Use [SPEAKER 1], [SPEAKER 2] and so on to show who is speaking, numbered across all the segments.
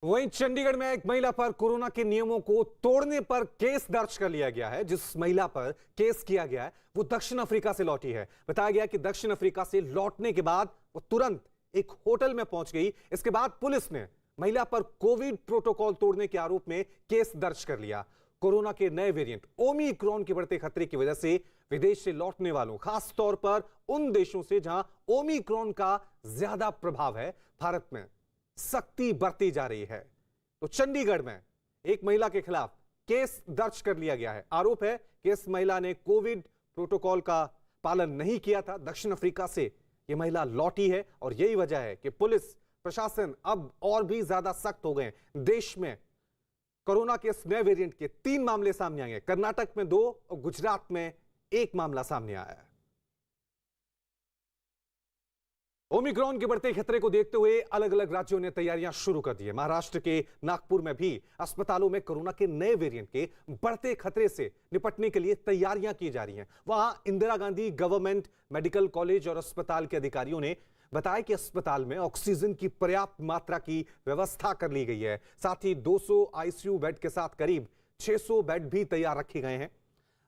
[SPEAKER 1] वहीं चंडीगढ़ में एक महिला पर कोरोना के नियमों को तोड़ने पर केस दर्ज कर लिया गया है। जिस महिला पर केस किया गया है वो दक्षिण अफ्रीका से लौटी है। बताया गया कि दक्षिण अफ्रीका से लौटने के बाद वो तुरंत एक होटल में पहुंच गई। इसके बाद पुलिस ने महिला पर कोविड प्रोटोकॉल तोड़ने के आरोप में केस दर्ज कर लिया। कोरोना के नए वेरिएंट ओमिक्रॉन के बढ़ते खतरे की वजह से विदेश से लौटने वालों, खास तौर पर उन देशों से जहां ओमिक्रॉन का ज्यादा प्रभाव है, भारत में सख्ती बरती जा रही है। तो चंडीगढ़ में एक महिला के खिलाफ केस दर्ज कर लिया गया है। आरोप है कि इस महिला ने कोविड प्रोटोकॉल का पालन नहीं किया था। दक्षिण अफ्रीका से यह महिला लौटी है और यही वजह है कि पुलिस प्रशासन अब और भी ज्यादा सख्त हो गए। देश में कोरोना के इस नए वेरिएंट के 3 मामले सामने आए हैं। कर्नाटक में 2 और गुजरात में 1 मामला सामने आया है। ओमिक्रॉन के बढ़ते खतरे को देखते हुए अलग अलग राज्यों ने तैयारियां शुरू कर दी है। महाराष्ट्र के नागपुर में भी अस्पतालों में कोरोना के नए वेरिएंट के बढ़ते खतरे से निपटने के लिए तैयारियां की जा रही हैं। वहां Indira Gandhi government medical college और अस्पताल के अधिकारियों ने बताया कि अस्पताल में ऑक्सीजन की पर्याप्त मात्रा की व्यवस्था कर ली गई है। साथ ही 200 आईसीयू बेड के साथ करीब 600 बेड भी तैयार रखे गए हैं।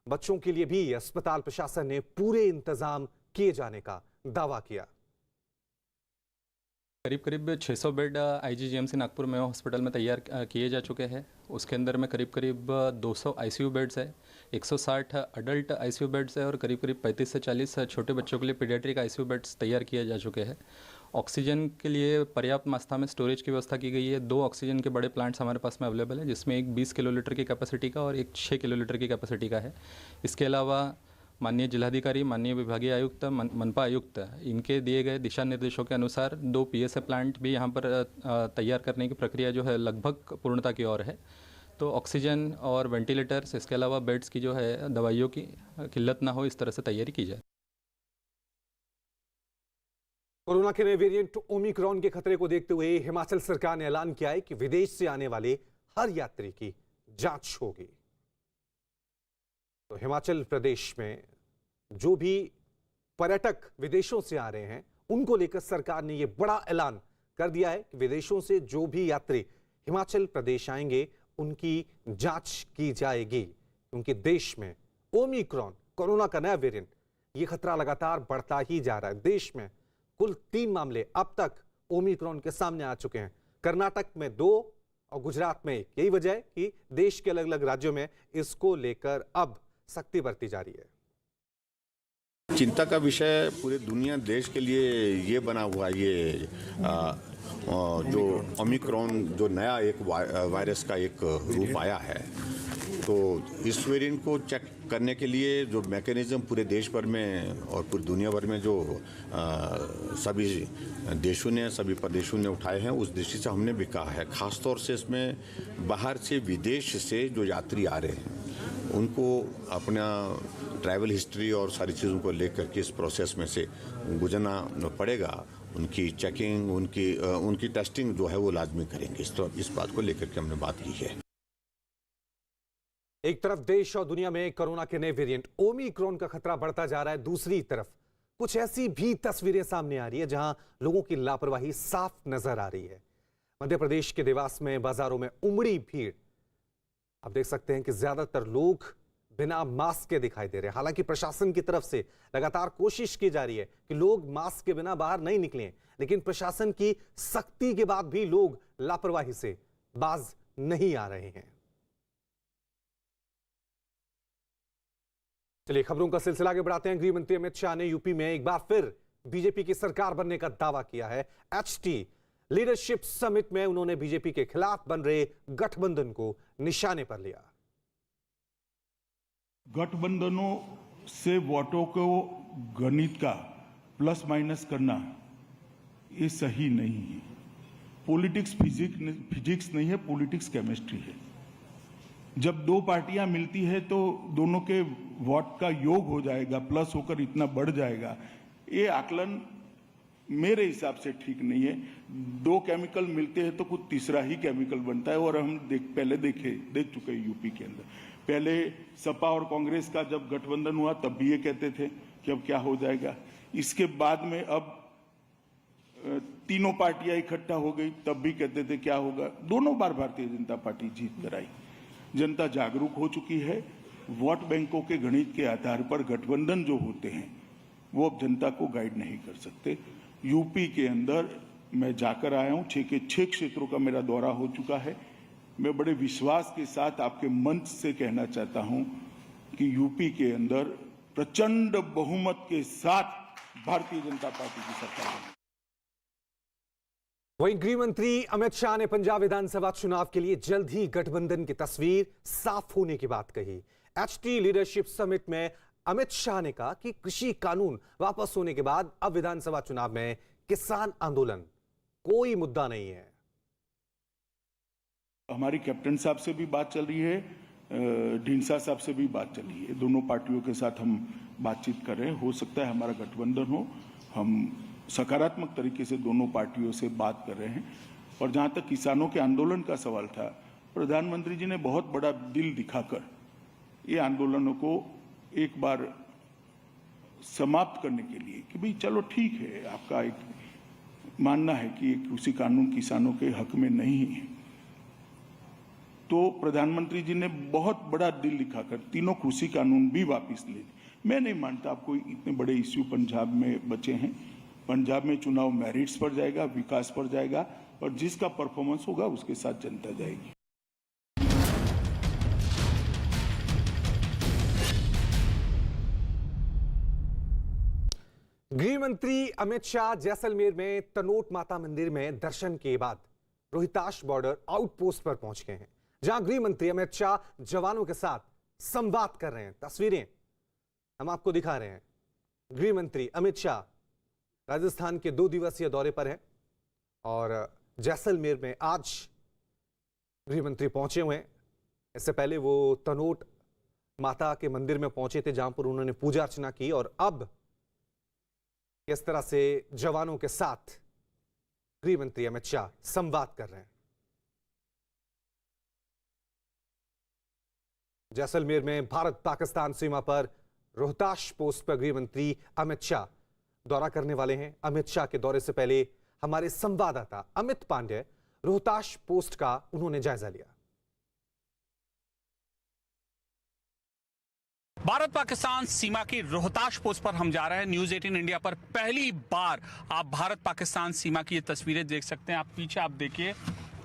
[SPEAKER 1] बच्चों के लिए भी अस्पताल प्रशासन ने पूरे इंतजाम किए जाने का दावा किया।
[SPEAKER 2] करीब 600 बेड आईजीजीएमसी नागपुर में हॉस्पिटल में तैयार किए जा चुके हैं। उसके अंदर में करीब 200 आईसीयू बेड्स है, 160 अडल्ट आईसीयू बेड्स है और करीब 35 से 40 छोटे बच्चों के लिए पीडियाट्रिक आईसीयू बेड्स तैयार किए जा चुके हैं। ऑक्सीजन के लिए पर्याप्त मात्रा में स्टोरेज की व्यवस्था की गई है। 2 ऑक्सीजन के बड़े प्लांट्स हमारे पास में अवेलेबल है, जिसमें एक 20 किलोलीटर की कैपेसिटी का और एक 6 किलोलीटर की कैपेसिटी का है। इसके अलावा माननीय जिलाधिकारी, माननीय विभागीय आयुक्त, मनपा आयुक्त, इनके दिए गए दिशा निर्देशों के अनुसार 2 पीएसए प्लांट भी यहाँ पर तैयार करने की प्रक्रिया जो है लगभग पूर्णता की ओर है। तो ऑक्सीजन और वेंटिलेटर्स, इसके अलावा बेड्स की जो है दवाइयों की किल्लत ना हो, इस तरह से तैयारी की जाए।
[SPEAKER 1] कोरोना के नए वेरिएंट ओमिक्रॉन के खतरे को देखते हुए हिमाचल सरकार ने ऐलान किया है कि विदेश से आने वाले हर यात्री की जांच होगी। तो हिमाचल प्रदेश में जो भी पर्यटक विदेशों से आ रहे हैं उनको लेकर सरकार ने यह बड़ा ऐलान कर दिया है कि विदेशों से जो भी यात्री हिमाचल प्रदेश आएंगे उनकी जांच की जाएगी, क्योंकि देश में ओमिक्रॉन कोरोना का नया वेरिएंट ये खतरा लगातार बढ़ता ही जा रहा है। देश में कुल 3 मामले अब तक ओमिक्रॉन के सामने आ चुके हैं। कर्नाटक में 2 और गुजरात में 1। यही वजह है कि देश के अलग अलग राज्यों में इसको लेकर अब सख्ती बरती जा रही है।
[SPEAKER 3] चिंता का विषय पूरे दुनिया देश के लिए ये बना हुआ ये जो ओमिक्रॉन जो नया एक वायरस का एक रूप आया है, तो इस वेरिएंट को चेक करने के लिए जो मैकेनिज्म पूरे देश भर में और पूरी दुनिया भर में जो सभी देशों ने, सभी प्रदेशों ने उठाए हैं, उस दृष्टि से हमने भी कहा है, खासतौर से इसमें बाहर से, विदेश से जो यात्री आ रहे हैं उनको अपना ट्रैवल हिस्ट्री और सारी चीज़ों को लेकर के इस प्रोसेस में से गुजरना पड़ेगा। उनकी चेकिंग, उनकी टेस्टिंग जो है वो लाजमी करेंगे। इस बात को लेकर के हमने बात की है।
[SPEAKER 1] एक तरफ देश और दुनिया में कोरोना के नए वेरिएंट ओमिक्रॉन का खतरा बढ़ता जा रहा है, दूसरी तरफ कुछ ऐसी भी तस्वीरें सामने आ रही है जहां लोगों की लापरवाही साफ नजर आ रही है। मध्य प्रदेश के देवास में बाजारों में उमड़ी भीड़। आप देख सकते हैं कि ज्यादातर लोग बिना मास्क के दिखाई दे रहे हैं। हालांकि प्रशासन की तरफ से लगातार कोशिश की जा रही है कि लोग मास्क के बिना बाहर नहीं निकलें, लेकिन प्रशासन की सख्ती के बाद भी लोग लापरवाही से बाज नहीं आ रहे हैं। चलिए खबरों का सिलसिला आगे बढ़ाते हैं। गृह मंत्री अमित शाह ने यूपी में एक बार फिर बीजेपी की सरकार बनने का दावा किया है। एचटी लीडरशिप समिट में उन्होंने बीजेपी के खिलाफ बन रहे गठबंधन को निशाने पर लिया।
[SPEAKER 4] गठबंधनों से वोटों को गणित का प्लस माइनस करना ये सही नहीं है। पॉलिटिक्स फिजिक्स नहीं है, पॉलिटिक्स केमिस्ट्री है। जब 2 पार्टियां मिलती है तो दोनों के वोट का योग हो जाएगा, प्लस होकर इतना बढ़ जाएगा। ये आकलन मेरे हिसाब से ठीक नहीं है। 2 केमिकल मिलते हैं तो कुछ तीसरा ही केमिकल बनता है, और हम पहले देख चुके हैं यूपी के अंदर। पहले सपा और कांग्रेस का जब गठबंधन हुआ तब भी ये कहते थे कि अब क्या हो जाएगा। इसके बाद में अब तीनों पार्टियां इकट्ठा हो गई, तब भी कहते थे क्या होगा। दोनों बार भारतीय जनता पार्टी जीत कर आई। जनता जागरूक हो चुकी है। वोट बैंकों के गणित के आधार पर गठबंधन जो होते हैं वो अब जनता को गाइड नहीं कर सकते। यूपी के अंदर मैं जाकर आया हूं, 6 के 6 क्षेत्रों का मेरा दौरा हो चुका है। मैं बड़े विश्वास के साथ आपके मंच से कहना चाहता हूं कि यूपी के अंदर प्रचंड बहुमत के साथ भारतीय जनता पार्टी की सरकार है।
[SPEAKER 1] वहीं गृह मंत्री अमित शाह ने पंजाब विधानसभा चुनाव के लिए जल्द ही गठबंधन की तस्वीर साफ होने की बात कही। एचटी लीडरशिप समिट में अमित शाह ने कहा कि कृषि कानून वापस होने के बाद अब विधानसभा चुनाव में किसान आंदोलन कोई मुद्दा नहीं है।
[SPEAKER 4] हमारी कैप्टन साहब से भी बात चल रही है, ढींसा साहब से भी बात चल रही है। दोनों पार्टियों के साथ हम बातचीत कर रहे हैं। हो सकता है हमारा गठबंधन हो। हम सकारात्मक तरीके से दोनों पार्टियों से बात कर रहे हैं। और जहां तक किसानों के आंदोलन का सवाल था, प्रधानमंत्री जी ने बहुत बड़ा दिल दिखाकर ये आंदोलनों को एक बार समाप्त करने के लिए कि भाई चलो ठीक है, आपका एक मानना है कि कृषि कानून किसानों के हक में नहीं है, तो प्रधानमंत्री जी ने बहुत बड़ा दिल दिखाकर तीनों कृषि कानून भी वापस ले। मैं नहीं मानता आपको इतने बड़े इश्यू पंजाब में बचे हैं। पंजाब में चुनाव मेरिट्स पर जाएगा, विकास पर जाएगा, और जिसका परफॉर्मेंस होगा उसके साथ जनता जाएगी।
[SPEAKER 1] गृह मंत्री अमित शाह जैसलमेर में तनोट माता मंदिर में दर्शन के बाद रोहताश बॉर्डर आउटपोस्ट पर पहुंच गए हैं, जहां गृह मंत्री अमित शाह जवानों के साथ संवाद कर रहे हैं। तस्वीरें हम आपको दिखा रहे हैं। गृह मंत्री अमित शाह राजस्थान के 2 दिवसीय दौरे पर हैं और जैसलमेर में आज गृह मंत्री पहुंचे हुए हैं। इससे पहले वो तनोट माता के मंदिर में पहुंचे थे, जहां पर उन्होंने पूजा अर्चना की, और अब किस तरह से जवानों के साथ गृह मंत्री अमित शाह संवाद कर रहे हैं। जैसलमेर में भारत पाकिस्तान सीमा पर रोहताश पोस्ट पर गृह मंत्री अमित शाह दौरा करने वाले हैं। अमित शाह के दौरे से पहले हमारे संवाददाता अमित पांडे रोहताश पोस्ट का उन्होंने जायजा लिया।
[SPEAKER 5] भारत पाकिस्तान सीमा की रोहताश पोस्ट पर हम जा रहे हैं। न्यूज 18 इंडिया पर पहली बार आप भारत पाकिस्तान सीमा की ये तस्वीरें देख सकते हैं। आप पीछे आप देखिए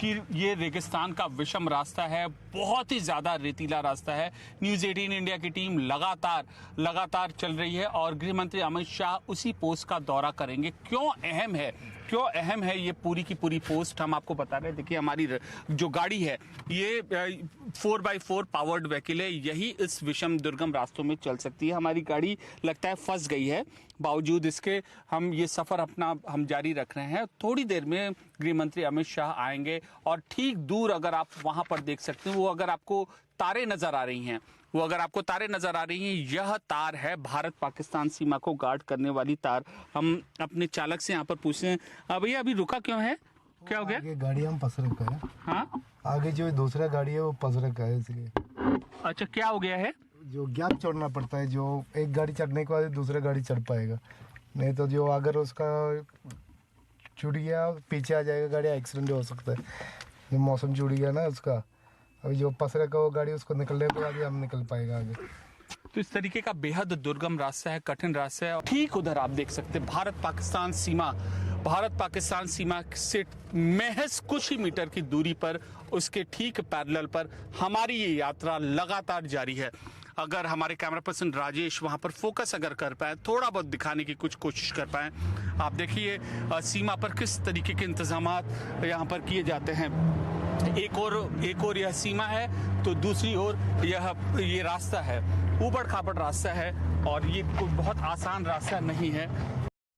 [SPEAKER 5] कि ये रेगिस्तान का विषम रास्ता है, बहुत ही ज्यादा रेतीला रास्ता है। न्यूज 18 इंडिया की टीम लगातार चल रही है और गृह मंत्री अमित शाह उसी पोस्ट का दौरा करेंगे। क्यों अहम है ये पूरी की पूरी पोस्ट, हम आपको बता रहे हैं। देखिए हमारी जो गाड़ी है ये 4x4 पावर्ड व्हीकल है, यही इस विषम दुर्गम रास्तों में चल सकती है। हमारी गाड़ी लगता है फंस गई है, बावजूद इसके हम ये सफर हम जारी रख रहे हैं। थोड़ी देर में गृह मंत्री अमित शाह आएंगे और ठीक दूर अगर आप वहां पर देख सकते हैं, वो अगर आपको तारे नजर आ रही हैं, यह तार है भारत पाकिस्तान सीमा को गार्ड करने वाली तार। हम अपने चालक से यहाँ पर पूछते हैं, भैया अभी रुका क्यों है, क्या हो गया?
[SPEAKER 6] आगे गाड़ी हम फंस रखा है।
[SPEAKER 5] हाँ,
[SPEAKER 6] आगे जो दूसरा गाड़ी है वो फंस रखा है, इसलिए।
[SPEAKER 5] अच्छा, क्या हो गया है?
[SPEAKER 6] जो गैप छोड़ना पड़ता है, जो एक गाड़ी चढ़ने के बाद दूसरा गाड़ी चढ़ पाएगा, नहीं तो जो अगर उसका छूट गया पीछे आ जाएगा गाड़ी, एक्सीडेंट हो सकता है। जो मौसम छूट गया ना उसका, अभी जो फंस रखा वो गाड़ी उसको निकलने के बाद हम निकल पाएगा आगे।
[SPEAKER 5] तो इस तरीके का बेहद दुर्गम रास्ता है, कठिन रास्ता है। ठीक उधर आप देख सकते हैं भारत पाकिस्तान सीमा से महज कुछ ही मीटर की दूरी पर, उसके ठीक पैरेलल पर हमारी ये यात्रा लगातार जारी है। अगर हमारे कैमरा पर्सन राजेश वहां पर फोकस अगर कर पाए, थोड़ा बहुत दिखाने की कुछ कोशिश कर पाए, आप देखिए सीमा पर किस तरीके के इंतजामात यहाँ पर किए जाते हैं। एक और यह सीमा है तो दूसरी ओर ये रास्ता है, ऊबड़ खाबड़ रास्ता है और ये कोई बहुत आसान रास्ता नहीं है।